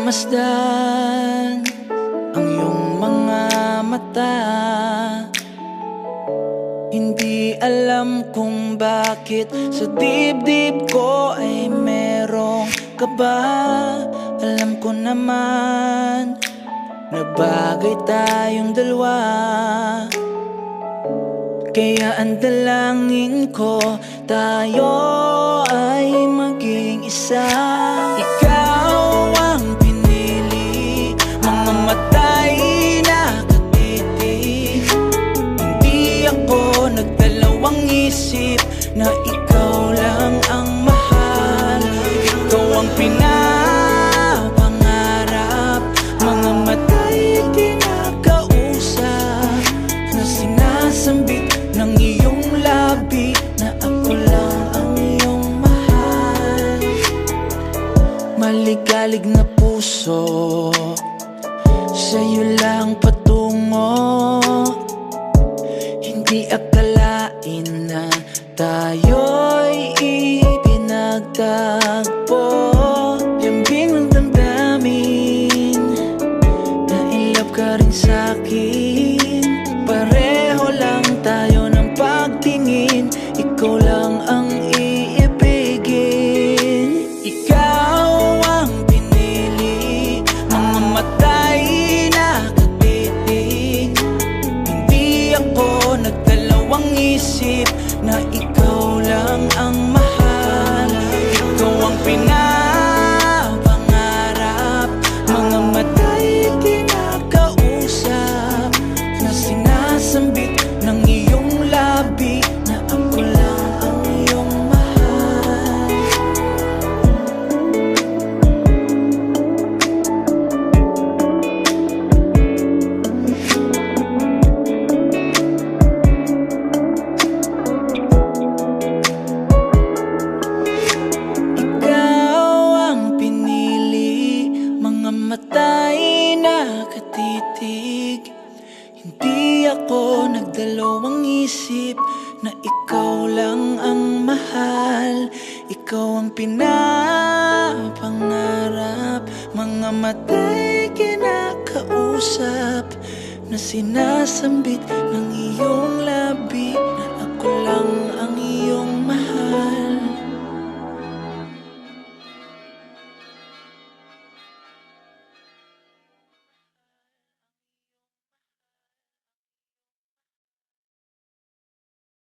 masdan ang iyong mga mata. Hindi alam kung bakit sa dibdib ko ay merong kaba. Alam ko naman na bagay tayong dalawa, kaya ang dalangin ko tayo ay maging isa. Ikaw ang pinili, mga matay na katitig. Hindi ako nagdalawang isip na ikaw lang ang mahal. Ikaw ang pinapangarap, mga matay kinakausap, na sinasambit ng iyong labi na ako lang ang iyong mahal. Maligalig na puso, sa'yo lang patungo. Hindi akalain na tayo'y ipinagtagpo. Lambing ng damdamin, na in love ka rin sa'kin. Pareho lang tayo ng pagtingin, ikaw lang ang iibigin. Ikaw ang pinili, mga matay na katitig. Hindi ako nagdalawang isip na ikaw lang ang mahal. Ikaw ang pinapangarap, mga matay kinakausap, na sinasambit ng iyong labi na ako lang ang iyong mahal. Ikaw ang pinili, mga matay na katitig. Hindi ako nagdalawang isip na ikaw lang ang mahal. Ikaw ang pinapangarap, mga matay kinakausap, na sinasambit ng iyong labi na ako lang